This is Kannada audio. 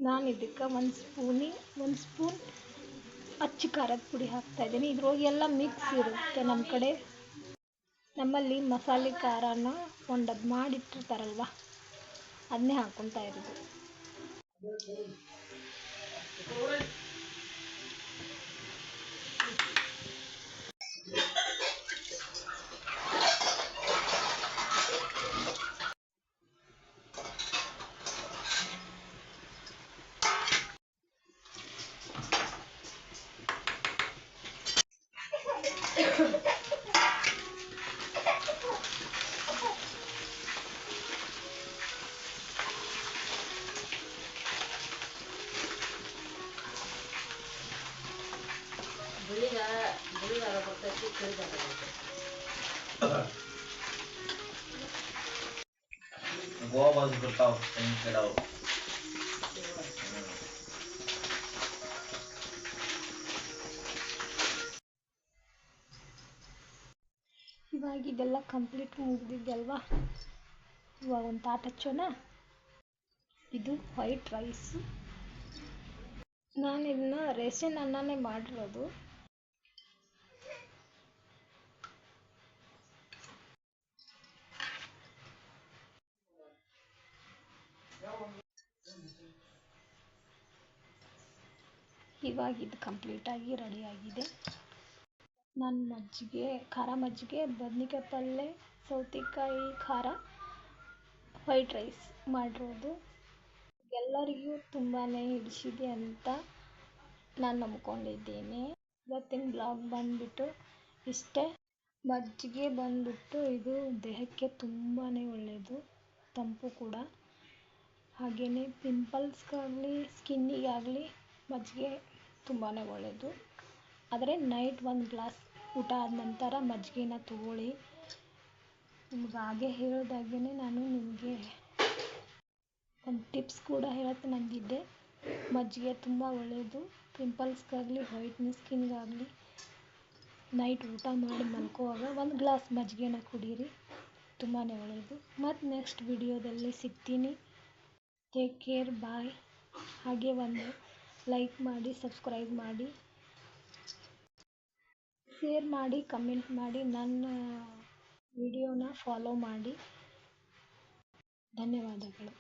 ನಾನು ಇದಕ್ಕೆ ಒಂದು ಸ್ಪೂನ್ ಅಚ್ಚ ಖಾರದ ಪುಡಿ ಹಾಕ್ತಾಯಿದ್ದೀನಿ. ಇದ್ರೊಳಗೆ ಎಲ್ಲ ಮಿಕ್ಸ್ ಇರುತ್ತೆ. ನಮ್ಮಲ್ಲಿ ಮಸಾಲೆ ಖಾರನ ಒಂದದ್ದು ಮಾಡಿಟ್ಟಿರ್ತಾರಲ್ವ, ಅದನ್ನೇ ಹಾಕ್ಕೊತಾ ಇರೋದು. ಗೋವಾಜ್ ಬರ್ತಾವ ಕೆಡವು. ಇವಾಗ ಇದೆಲ್ಲ ಕಂಪ್ಲೀಟ್ ಮುಗಿದಿದ್ದಲ್ವಾ, ಇವಾಗ ಒಂದು ತಾಟ್ ಹಚ್ಚೋಣ. ಇದು ವೈಟ್ ರೈಸು. ನಾನು ಇದನ್ನ ರೇಷನ್ ಅನ್ನನೇ ಮಾಡಿರೋದು. ಇವಾಗ ಇದು ಕಂಪ್ಲೀಟಾಗಿ ರೆಡಿಯಾಗಿದೆ. ನಾನು ಮಜ್ಜಿಗೆ, ಖಾರ ಮಜ್ಜಿಗೆ, ಬದ್ನಿಕಾಯಿ ಪಲ್ಯ, ಸೌತೆಕಾಯಿ ಖಾರ, ವೈಟ್ ರೈಸ್ ಮಾಡಿರೋದು. ಎಲ್ಲರಿಗೂ ತುಂಬಾ ಹಿಡಿಸಿದೆ ಅಂತ ನಾನು ನಂಬ್ಕೊಂಡಿದ್ದೇನೆ. ಇವತ್ತಿನ ಬ್ಲಾಗ್ ಬಂದುಬಿಟ್ಟು ಇಷ್ಟೇ. ಮಜ್ಜಿಗೆ ಬಂದುಬಿಟ್ಟು ಇದು ದೇಹಕ್ಕೆ ತುಂಬಾ ಒಳ್ಳೆಯದು, ತಂಪು ಕೂಡ. ಹಾಗೆಯೇ ಪಿಂಪಲ್ಸ್ಗಾಗಲಿ ಸ್ಕಿನ್ನಿಗಾಗಲಿ ಮಜ್ಜಿಗೆ ತುಂಬಾ ಒಳ್ಳೆಯದು. ಆದರೆ ನೈಟ್ ಒಂದು ಗ್ಲಾಸ್ ಊಟ ಆದ ನಂತರ ಮಜ್ಜಿಗೆನ ತಗೊಳ್ಳಿ. ನಿಮ್ಗೆ ಹಾಗೆ ಹೇಳಿದಾಗೇ ನಾನು ನಿಮಗೆ ಒಂದು ಟಿಪ್ಸ್ ಕೂಡ ಹೇಳಕ್ಕೆ ನಂದಿದ್ದೆ. ಮಜ್ಜಿಗೆ ತುಂಬ ಒಳ್ಳೆಯದು, ಪಿಂಪಲ್ಸ್ಗಾಗಲಿ ವೈಟ್ನೆಸ್ ಸ್ಕಿನ್ಗಾಗಲಿ. ನೈಟ್ ಊಟ ಮಾಡಿ ಮಲ್ಕೋವಾಗ ಒಂದು ಗ್ಲಾಸ್ ಮಜ್ಜಿಗೆನ ಕುಡೀರಿ, ತುಂಬಾ ಒಳ್ಳೆಯದು. ಮತ್ತು ನೆಕ್ಸ್ಟ್ ವಿಡಿಯೋದಲ್ಲಿ ಸಿಗ್ತೀನಿ. ಟೇಕ್ ಕೇರ್, ಬಾಯ್. ಹಾಗೆ ಒಂದು ಲೈಕ್ ಮಾಡಿ, ಸಬ್ಸ್ಕ್ರೈಬ್ ಮಾಡಿ, ಶೇರ್ ಮಾಡಿ, ಕಮೆಂಟ್ ಮಾಡಿ, ನನ್ನ ವಿಡಿಯೋನ ಫಾಲೋ ಮಾಡಿ. ಧನ್ಯವಾದಗಳು.